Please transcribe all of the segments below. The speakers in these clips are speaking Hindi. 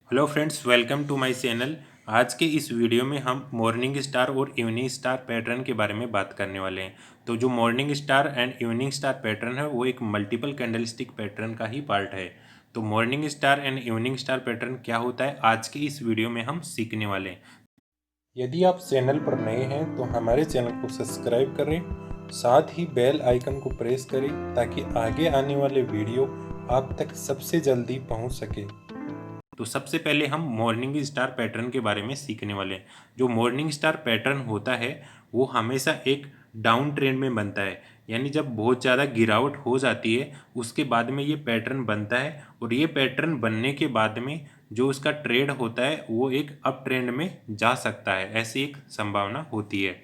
Hello friends, welcome to my channel. आज के इस वीडियो में हम मॉर्निंग स्टार और इवनिंग स्टार पैटर्न के बारे में बात करने वाले हैं। तो जो morning star and evening star pattern है वो एक मल्टीपल कैंडलस्टिक पैटर्न का ही पार्ट है। तो morning star and evening star pattern क्या होता है, आज के इस वीडियो में हम सीखने वाले हैं। यदि आप चैनल पर नए हैं तो हमारे चैनल को सब्सक्राइब करें, साथ ही बेल आइकन को प्रेस करें ताकि आगे आने वाले वीडियो आप तक सबसे जल्दी पहुंच सके। तो सबसे पहले हम मॉर्निंग स्टार पैटर्न के बारे में सीखने वाले हैं। जो मॉर्निंग स्टार पैटर्न होता है वो हमेशा एक डाउन ट्रेंड में बनता है, यानी जब बहुत ज़्यादा गिरावट हो जाती है उसके बाद में ये पैटर्न बनता है। और ये पैटर्न बनने के बाद में जो उसका ट्रेड होता है वो एक अप ट्रेंड में जा सकता है, ऐसी एक संभावना होती है।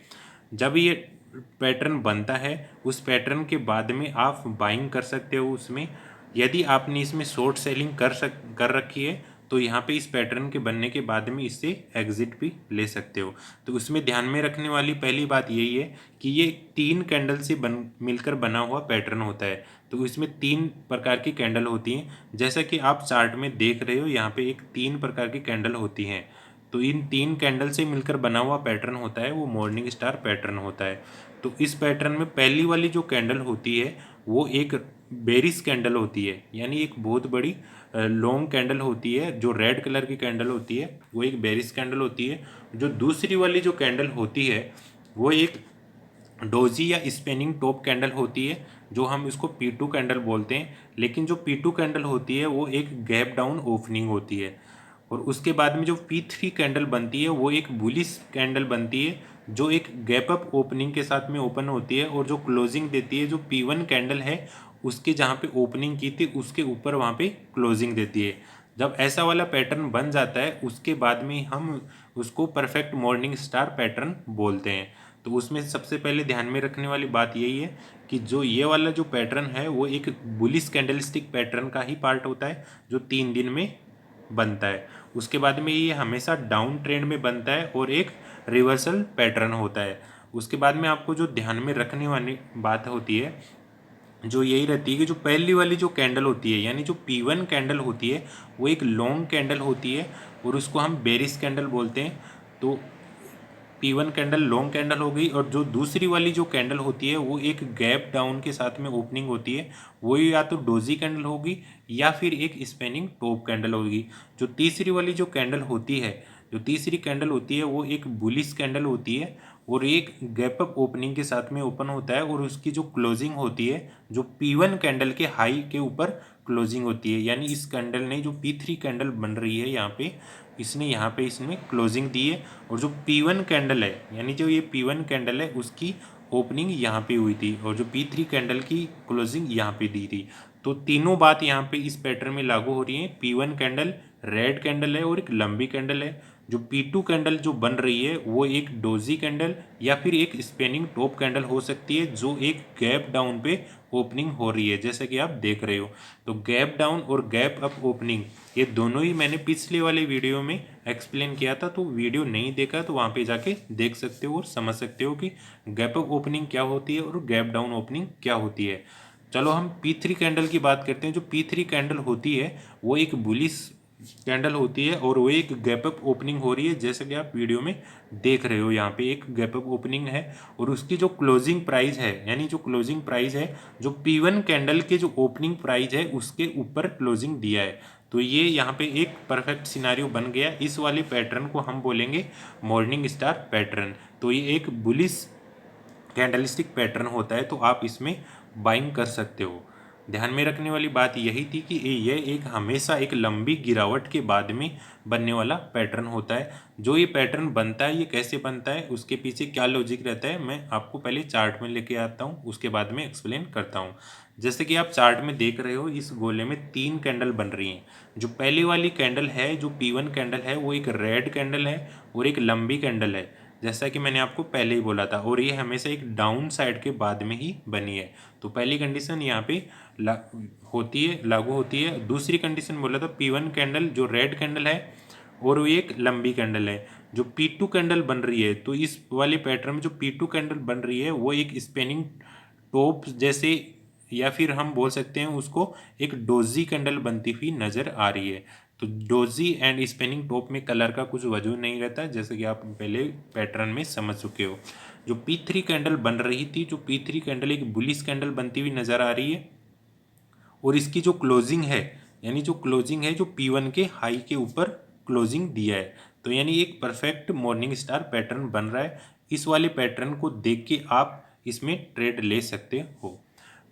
जब ये पैटर्न बनता है उस पैटर्न के बाद में आप बाइंग कर सकते हो उसमें। यदि आपने इसमें शॉर्ट सेलिंग कर रखी है तो यहाँ पे इस पैटर्न के बनने के बाद में इससे एग्जिट भी ले सकते हो। तो उसमें ध्यान में रखने वाली पहली बात यही है कि ये 3 कैंडल से मिलकर बना हुआ पैटर्न होता है। तो इसमें 3 प्रकार की कैंडल होती हैं, जैसा कि आप चार्ट में देख रहे हो यहाँ पे एक 3 प्रकार की कैंडल होती हैं। तो इन 3 कैंडल से मिलकर बना हुआ पैटर्न होता है वो मॉर्निंग स्टार पैटर्न होता है। तो इस पैटर्न में पहली वाली जो कैंडल होती है वो एक बेरिश कैंडल होती है, यानी एक बहुत बड़ी लॉन्ग कैंडल होती है। जो रेड कलर की कैंडल होती है वो एक बेरिश कैंडल होती है। जो दूसरी वाली जो कैंडल होती है वो एक डोजी या स्पेनिंग टॉप कैंडल होती है, जो हम इसको P2 कैंडल बोलते हैं। लेकिन जो P2 कैंडल होती है वो एक गैप डाउन ओपनिंग होती है। और उसके बाद में जो P3 कैंडल बनती है वो एक बुलिश कैंडल बनती है, जो एक गैप अप ओपनिंग के साथ में ओपन होती है और जो क्लोजिंग देती है जो P1 कैंडल है उसके जहाँ पे ओपनिंग की थी उसके ऊपर वहाँ पे क्लोजिंग देती है। जब ऐसा वाला पैटर्न बन जाता है उसके बाद में हम उसको परफेक्ट मॉर्निंग स्टार पैटर्न बोलते हैं। तो उसमें सबसे पहले ध्यान में रखने वाली बात यही है कि जो ये वाला जो पैटर्न है वो एक बुलिश कैंडलस्टिक पैटर्न का ही पार्ट होता है जो 3 दिन में बनता है। उसके बाद में ये हमेशा डाउन ट्रेंड में बनता है और एक रिवर्सल पैटर्न होता है। उसके बाद में आपको जो ध्यान में रखने वाली बात होती है जो यही रहती है कि जो पहली वाली जो कैंडल होती है यानी जो P1 कैंडल होती है वो एक लॉन्ग कैंडल होती है और उसको हम बेरिश कैंडल बोलते हैं। तो P1 कैंडल लॉन्ग कैंडल हो गई, और जो दूसरी वाली जो कैंडल होती है वो एक गैप डाउन के साथ में ओपनिंग होती है, वो या तो डोजी कैंडल होगी या फिर एक स्पेनिंग टॉप कैंडल होगी। जो तीसरी वाली जो कैंडल होती है जो तीसरी कैंडल होती है वो एक बुलिश कैंडल होती है और एक गैप अप ओपनिंग के साथ में ओपन होता है, और उसकी जो क्लोजिंग होती है जो P1 कैंडल के हाई के ऊपर क्लोजिंग होती है। यानी इस कैंडल ने जो P3 कैंडल बन रही है यहाँ पे इसने यहाँ पे इसमें क्लोजिंग दी है, और जो P1 कैंडल है यानी जो ये P1 कैंडल है उसकी ओपनिंग यहाँ पे हुई थी और जो P3 कैंडल की क्लोजिंग यहाँ पे दी थी। तो तीनों बात यहाँ पे इस पैटर्न में लागू हो रही है। P1 कैंडल रेड कैंडल है और एक लंबी कैंडल है। जो P2 कैंडल जो बन रही है वो एक डोजी कैंडल या फिर एक स्पेनिंग टॉप कैंडल हो सकती है, जो एक गैप डाउन पे ओपनिंग हो रही है जैसे कि आप देख रहे हो। तो गैप डाउन और गैप अप ओपनिंग ये दोनों ही मैंने पिछले वाले वीडियो में एक्सप्लेन किया था, तो वीडियो नहीं देखा तो वहाँ पे जाके देख सकते हो और समझ सकते हो कि गैप अप ओपनिंग क्या होती है और गैप डाउन ओपनिंग क्या होती है। चलो हम P3 कैंडल की बात करते हैं। जो P3 कैंडल होती है वो एक बुलिश कैंडल होती है और वो एक गैप अप ओपनिंग हो रही है जैसे कि आप वीडियो में देख रहे हो। यहाँ पे एक गैप अप ओपनिंग है और उसकी जो क्लोजिंग प्राइस है यानी जो क्लोजिंग प्राइस है जो P1 कैंडल के जो ओपनिंग प्राइस है उसके ऊपर क्लोजिंग दिया है। तो ये यहाँ पे एक परफेक्ट सिनारियो बन गया। इस वाले पैटर्न को हम बोलेंगे मॉर्निंग स्टार पैटर्न। तो ये एक बुलिश कैंडलस्टिक पैटर्न होता है, तो आप इसमें बाइंग कर सकते हो। ध्यान में रखने वाली बात यही थी कि ये एक हमेशा एक लंबी गिरावट के बाद में बनने वाला पैटर्न होता है। जो ये पैटर्न बनता है ये कैसे बनता है उसके पीछे क्या लॉजिक रहता है मैं आपको पहले चार्ट में लेके आता हूँ, उसके बाद में एक्सप्लेन करता हूँ। जैसे कि आप चार्ट में देख रहे हो इस गोले में 3 कैंडल बन रही हैं। जो पहली वाली कैंडल है जो P1 कैंडल है वो एक रेड कैंडल है और एक लंबी कैंडल है, जैसा कि मैंने आपको पहले ही बोला था, और ये हमेशा एक डाउन साइड के बाद में ही बनी है। तो पहली कंडीशन यहाँ पे लागू होती है। दूसरी कंडीशन बोला था P1 कैंडल जो रेड कैंडल है और वो एक लंबी कैंडल है। जो P2 कैंडल बन रही है तो इस वाले पैटर्न में जो P2 कैंडल बन रही है वो एक स्पेनिंग टॉप जैसे या फिर हम बोल सकते हैं उसको एक डोजी कैंडल बनती हुई नज़र आ रही है। तो डोजी एंड स्पिनिंग टॉप में कलर का कुछ वजूद नहीं रहता, जैसे कि आप पहले पैटर्न में समझ चुके हो। जो P3 कैंडल बन रही थी, जो P3 कैंडल एक बुलिश कैंडल बनती हुई नज़र आ रही है, और इसकी जो क्लोजिंग है, यानी जो क्लोजिंग है जो P1 के हाई के ऊपर क्लोजिंग दिया है, तो यानी एक परफेक्ट मॉर्निंग स्टार पैटर्न बन रहा है। इस वाले पैटर्न को देख के आप इसमें ट्रेड ले सकते हो।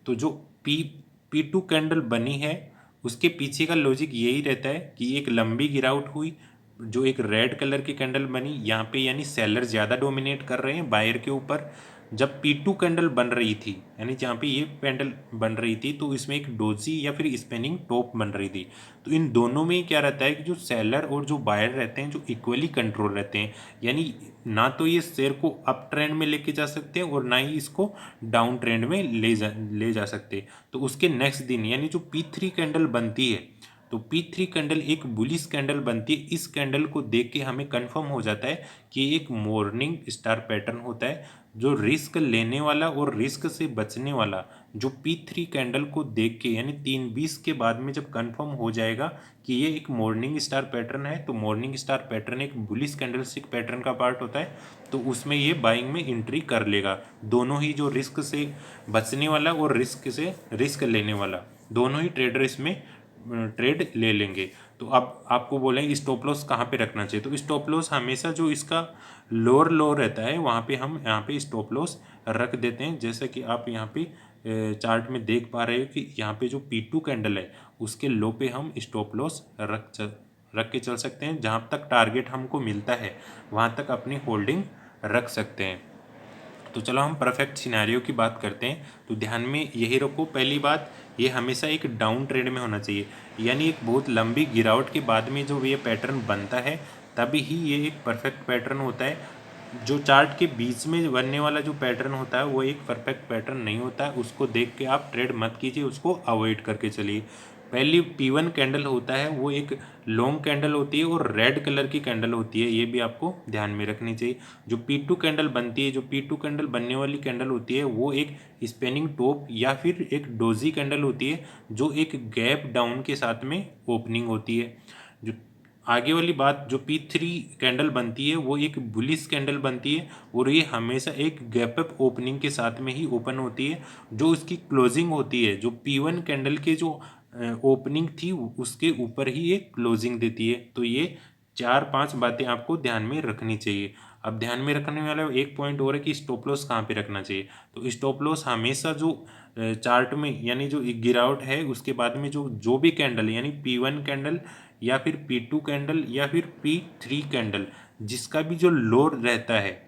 तो जो P2 कैंडल बनी है, उसके पीछे का लॉजिक यही रहता है कि एक लंबी गिरावट हुई, जो एक रेड कलर की कैंडल बनी यहाँ पे, यानी सेलर ज़्यादा डोमिनेट कर रहे हैं बायर के ऊपर। जब P2 कैंडल बन रही थी, यानी जहाँ पे ये कैंडल बन रही थी, तो इसमें एक डोजी या फिर स्पिनिंग टॉप बन रही थी। तो इन दोनों में क्या रहता है कि जो सेलर और जो बायर रहते हैं, जो इक्वली कंट्रोल रहते हैं, यानी ना तो ये शेयर को अप ट्रेंड में लेके जा सकते हैं और ना ही इसको डाउन ट्रेंड में ले जा सकते। तो उसके नेक्स्ट दिन यानी जो P3 कैंडल बनती है, तो P3 कैंडल एक बुलिश कैंडल बनती है। इस कैंडल को देख के हमें कंफर्म हो जाता है कि एक मॉर्निंग स्टार पैटर्न होता है, जो रिस्क लेने वाला और रिस्क से बचने वाला। जो P3 कैंडल को देख के यानी 3:20 के बाद में जब कंफर्म हो जाएगा कि ये एक मॉर्निंग स्टार पैटर्न है, तो मॉर्निंग स्टार पैटर्न एक बुलिश कैंडलस्टिक पैटर्न का पार्ट होता है, तो उसमें ये बाइंग में एंट्री कर लेगा। दोनों ही, जो रिस्क से बचने वाला और रिस्क से रिस्क लेने वाला, दोनों ही ट्रेडर इसमें ट्रेड ले लेंगे। तो अब आपको बोलेंगे स्टॉप लॉस कहाँ पे रखना चाहिए, तो स्टॉप लॉस हमेशा जो इसका लोअर लो रहता है वहाँ पे हम यहाँ पे स्टॉप लॉस रख देते हैं। जैसे कि आप यहाँ पे चार्ट में देख पा रहे हो कि यहाँ पे जो P2 कैंडल है, उसके लो पे हम स्टॉप लॉस रख के चल सकते हैं। जहाँ तक टारगेट हमको मिलता है वहाँ तक अपनी होल्डिंग रख सकते हैं। तो चलो हम परफेक्ट सिनेरियो की बात करते हैं। तो ध्यान में यही रखो, पहली बात, ये हमेशा एक डाउन ट्रेंड में होना चाहिए, यानी एक बहुत लंबी गिरावट के बाद में जो ये पैटर्न बनता है, तभी ही ये एक परफेक्ट पैटर्न होता है। जो चार्ट के बीच में बनने वाला जो पैटर्न होता है वो एक परफेक्ट पैटर्न नहीं होता है। उसको देख के आप ट्रेड मत कीजिए, उसको अवॉइड करके चलिए। पहली P1 कैंडल होता है वो एक लॉन्ग कैंडल होती है और रेड कलर की कैंडल होती है, ये भी आपको ध्यान में रखनी चाहिए। जो P2 कैंडल बनती है, जो P2 कैंडल बनने वाली कैंडल होती है, वो एक स्पिनिंग टॉप या फिर एक डोजी कैंडल होती है, जो एक गैप डाउन के साथ में ओपनिंग होती है। जो आगे वाली बात, जो P3 कैंडल बनती है वो एक बुलिश कैंडल बनती है, और ये हमेशा एक गैप अप ओपनिंग के साथ में ही ओपन होती है। जो उसकी क्लोजिंग होती है, जो P1 कैंडल के जो ओपनिंग थी उसके ऊपर ही ये क्लोजिंग देती है। तो ये 4-5 बातें आपको ध्यान में रखनी चाहिए। अब ध्यान में रखने वाला एक पॉइंट और है कि स्टॉप लॉस कहाँ पे रखना चाहिए। तो स्टॉप लॉस हमेशा जो चार्ट में, यानी जो गिरावट है उसके बाद में जो भी कैंडल, यानी P1 कैंडल या फिर P2 कैंडल या फिर P3 कैंडल, जिसका भी जो लो रहता है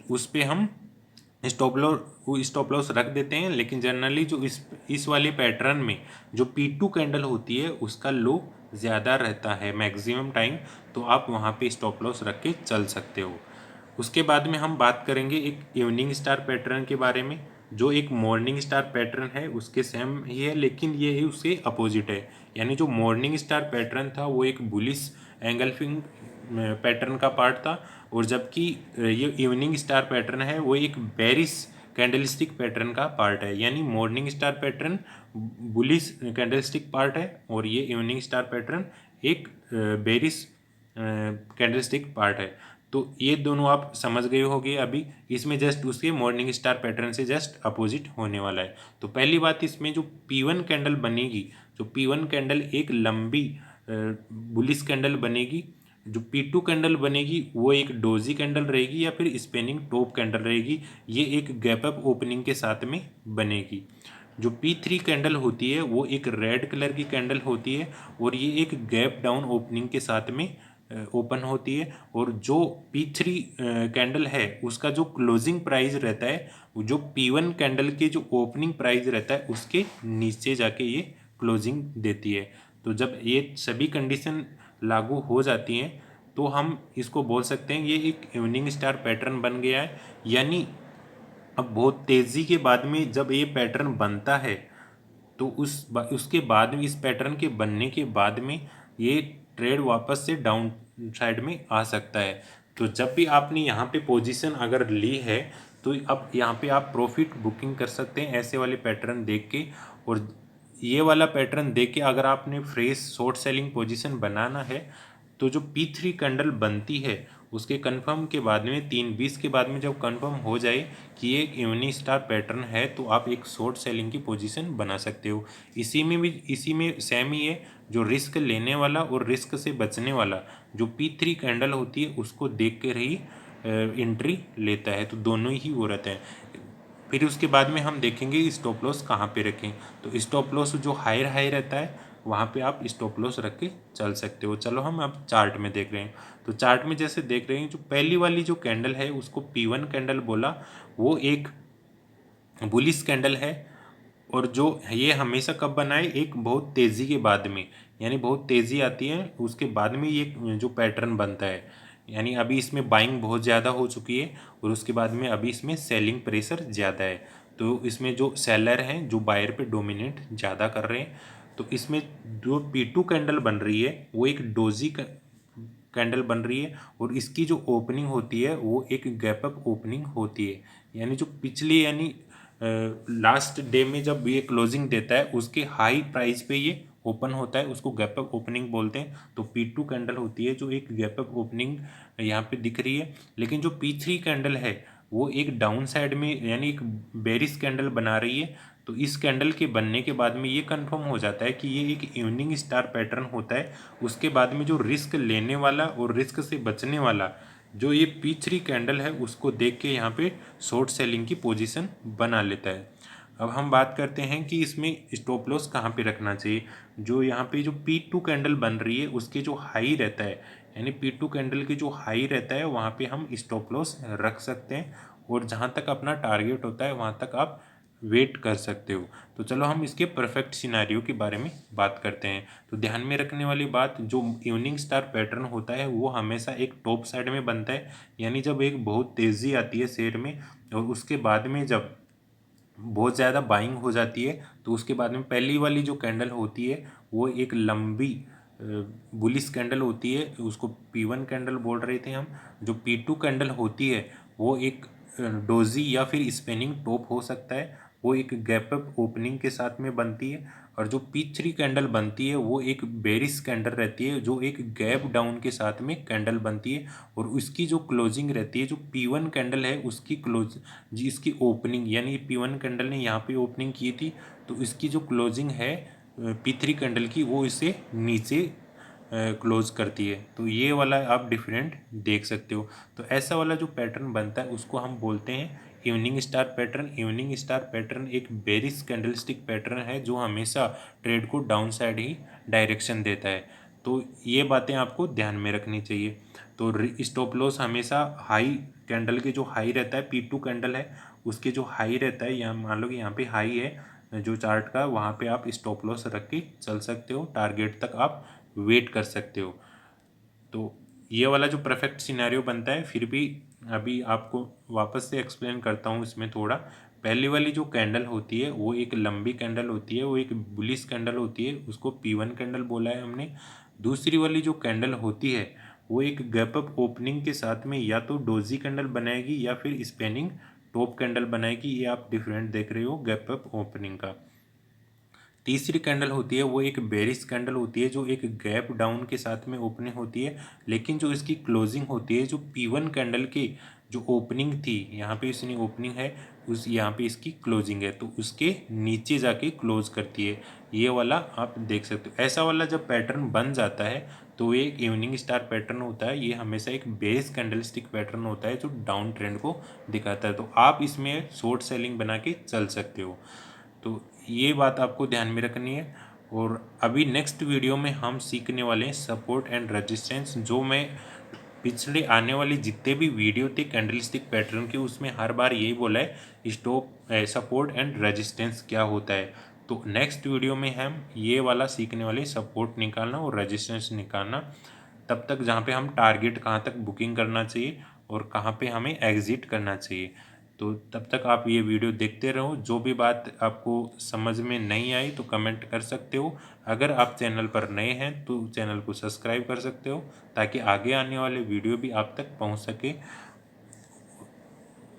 उस पे हम स्टॉप लॉस रख देते हैं। लेकिन जनरली जो इस वाले पैटर्न में जो P2 कैंडल होती है उसका लो ज़्यादा रहता है मैक्सिमम टाइम, तो आप वहाँ पे स्टॉप लॉस रख के चल सकते हो। उसके बाद में हम बात करेंगे एक इवनिंग स्टार पैटर्न के बारे में। जो एक मॉर्निंग स्टार पैटर्न है उसके सेम ही है, लेकिन ये उसके अपोजिट है। यानी जो मॉर्निंग स्टार पैटर्न था वो एक बुलिश एंगल्फिंग पैटर्न का पार्ट था, और जबकि ये इवनिंग स्टार पैटर्न है वो एक बेरिश कैंडलस्टिक पैटर्न का पार्ट है। यानी morning star pattern bullish candlestick part है, और ये इवनिंग स्टार पैटर्न एक बेरिश कैंडलस्टिक पार्ट है। तो ये दोनों आप समझ गए होंगे अभी। इसमें जस्ट उसके मॉर्निंग स्टार पैटर्न से जस्ट अपोजिट होने वाला है। तो पहली बात, इसमें जो P1 कैंडल बनेगी, जो P1 कैंडल एक लंबी बुलिश कैंडल बनेगी। जो P2 कैंडल बनेगी वो एक डोजी कैंडल रहेगी या फिर स्पिनिंग टॉप कैंडल रहेगी। ये एक गैप अप ओपनिंग के साथ में बनेगी। जो P3 कैंडल होती है वो एक रेड कलर की कैंडल होती है, और ये एक गैप डाउन ओपनिंग के साथ में ओपन होती है। और जो P3 कैंडल है उसका जो क्लोजिंग प्राइस रहता है, जो P1 कैंडल के जो ओपनिंग प्राइस रहता है उसके नीचे जाके ये क्लोजिंग देती है। तो जब ये सभी कंडीशन लागू हो जाती हैं तो हम इसको बोल सकते हैं ये एक इवनिंग स्टार पैटर्न बन गया है। यानी अब बहुत तेज़ी के बाद में जब ये पैटर्न बनता है, तो उसके बाद में, इस पैटर्न के बनने के बाद में, ये ट्रेड वापस से डाउन साइड में आ सकता है। तो जब भी आपने यहाँ पे पोजीशन अगर ली है, तो अब यहाँ पे आप प्रॉफिट बुकिंग कर सकते हैं ऐसे वाले पैटर्न देख के। और ये वाला पैटर्न देख के अगर आपने फ्रेश शॉर्ट सेलिंग पोजीशन बनाना है तो जो P3 कैंडल बनती है उसके कंफर्म के बाद में 3:20 के बाद में जब कंफर्म हो जाए कि ये एक इवनिंग स्टार पैटर्न है तो आप एक शॉर्ट सेलिंग की पोजीशन बना सकते हो। इसी में सेम ही है, जो रिस्क लेने वाला और रिस्क से बचने वाला जो P3 कैंडल होती है उसको देख कर ही एंट्री लेता है, तो दोनों ही वो रहते हैं। फिर उसके बाद में हम देखेंगे स्टॉप लॉस कहाँ पे रखें। तो स्टॉप लॉस जो हायर हाई रहता है वहाँ पे आप स्टॉप लॉस रख के चल सकते हो। चलो हम अब चार्ट में देख रहे हैं। तो चार्ट में जैसे देख रहे हैं, जो पहली वाली जो कैंडल है उसको P1 कैंडल बोला, वो एक बुलिश कैंडल है। और जो ये हमेशा कब बनाए, एक बहुत तेज़ी के बाद में, यानी बहुत तेज़ी आती है उसके बाद में ये जो पैटर्न बनता है। यानी अभी इसमें बाइंग बहुत ज़्यादा हो चुकी है और उसके बाद में अभी इसमें सेलिंग प्रेशर ज़्यादा है। तो इसमें जो सेलर हैं जो बायर पे डोमिनेट ज़्यादा कर रहे हैं। तो इसमें जो P2 कैंडल बन रही है वो एक डोजी कैंडल बन रही है और इसकी जो ओपनिंग होती है वो एक गैप अप ओपनिंग होती है। यानी जो पिछली यानी लास्ट डे में जब ये क्लोजिंग देता है उसके हाई प्राइस पे ये ओपन होता है, उसको गैप अप ओपनिंग बोलते हैं। तो P2 कैंडल होती है जो एक गैप अप ओपनिंग यहाँ पे दिख रही है। लेकिन जो P3 कैंडल है वो एक डाउन साइड में यानी एक बेरिश कैंडल बना रही है। तो इस कैंडल के बनने के बाद में ये कंफर्म हो जाता है कि ये एक इवनिंग स्टार पैटर्न होता है। उसके बाद में जो रिस्क लेने वाला और रिस्क से बचने वाला जो ये P3 कैंडल है उसको देख के यहाँ पे शॉर्ट सेलिंग की पोजीशन बना लेता है। अब हम बात करते हैं कि इसमें स्टॉप लॉस कहाँ पे रखना चाहिए। जो यहाँ पे जो P2 कैंडल बन रही है उसके जो हाई रहता है, यानी P2 कैंडल के जो हाई रहता है वहाँ पे हम स्टॉप लॉस रख सकते हैं और जहाँ तक अपना टारगेट होता है वहाँ तक आप वेट कर सकते हो। तो चलो हम इसके परफेक्ट सिनारियो के बारे में बात करते हैं। तो ध्यान में रखने वाली बात, जो इवनिंग स्टार पैटर्न होता है वो हमेशा एक टॉप साइड में बनता है। यानी जब एक बहुत तेज़ी आती है शेयर में और उसके बाद में जब बहुत ज़्यादा बाइंग हो जाती है तो उसके बाद में पहली वाली जो कैंडल होती है वो एक लंबी बुलिश कैंडल होती है, उसको P1 कैंडल बोल रहे थे हम। जो P2 कैंडल होती है वो एक डोजी या फिर स्पिनिंग टॉप हो सकता है, वो एक गैप अप ओपनिंग के साथ में बनती है। और जो P3 कैंडल बनती है वो एक बेरिश कैंडल रहती है जो एक गैप डाउन के साथ में कैंडल बनती है। और उसकी जो क्लोजिंग रहती है, जो P1 कैंडल है उसकी इसकी ओपनिंग, यानी P1 कैंडल ने यहाँ पे ओपनिंग की थी तो इसकी जो क्लोजिंग है P3 कैंडल की वो इसे नीचे क्लोज करती है। तो ये वाला आप डिफरेंट देख सकते हो। तो ऐसा वाला जो पैटर्न बनता है उसको हम बोलते हैं evening star pattern. Evening star pattern एक बेरिश कैंडलस्टिक पैटर्न है जो हमेशा ट्रेड को डाउन साइड ही डायरेक्शन देता है। तो ये बातें आपको ध्यान में रखनी चाहिए। तो स्टॉप लॉस हमेशा हाई कैंडल के जो हाई रहता है P2 कैंडल है उसके जो हाई रहता है, यहाँ मान लो कि यहाँ पे हाई है जो चार्ट का, वहाँ पे आप स्टॉप लॉस रख के चल सकते हो, टारगेट तक आप वेट कर सकते हो। तो ये वाला जो परफेक्ट सिनेरियो बनता है, फिर भी अभी आपको वापस से एक्सप्लेन करता हूँ इसमें थोड़ा। पहली वाली जो कैंडल होती है वो एक लंबी कैंडल होती है, वो एक बुलिश कैंडल होती है, उसको P1 कैंडल बोला है हमने। दूसरी वाली जो कैंडल होती है वो एक गैप अप ओपनिंग के साथ में या तो डोजी कैंडल बनाएगी या फिर स्पेनिंग टॉप कैंडल बनाएगी। ये आप डिफरेंट देख रहे हो गैप अप ओपनिंग का। तीसरी कैंडल होती है वो एक बेरिश कैंडल होती है जो एक गैप डाउन के साथ में ओपनिंग होती है, लेकिन जो इसकी क्लोजिंग होती है जो P1 कैंडल की जो ओपनिंग थी, यहाँ पे इसने ओपनिंग है, उस यहाँ पे इसकी क्लोजिंग है तो उसके नीचे जाके क्लोज करती है। ये वाला आप देख सकते हो। ऐसा वाला जब पैटर्न बन जाता है तो ये एक इवनिंग स्टार पैटर्न होता है। ये हमेशा एक बेरिश कैंडलस्टिक पैटर्न होता है जो डाउन ट्रेंड को दिखाता है। तो आप इसमें शॉर्ट सेलिंग बना के चल सकते हो। तो ये बात आपको ध्यान में रखनी है। और अभी नेक्स्ट वीडियो में हम सीखने वाले हैं सपोर्ट एंड रेजिस्टेंस। जो मैं पिछले आने वाली जितने भी वीडियो थे कैंडलस्टिक पैटर्न के उसमें हर बार यही बोला है स्टॉप सपोर्ट एंड रेजिस्टेंस क्या होता है। तो नेक्स्ट वीडियो में हम ये वाला सीखने वाले सपोर्ट निकालना और रेजिस्टेंस निकालना। तब तक जहाँ पे हम टारगेट कहाँ तक बुकिंग करना चाहिए और कहाँ पे हमें एग्जिट करना चाहिए। तो तब तक आप ये वीडियो देखते रहो। जो भी बात आपको समझ में नहीं आई तो कमेंट कर सकते हो। अगर आप चैनल पर नए हैं तो चैनल को सब्सक्राइब कर सकते हो ताकि आगे आने वाले वीडियो भी आप तक पहुंच सके।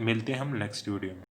मिलते हैं हम नेक्स्ट वीडियो में।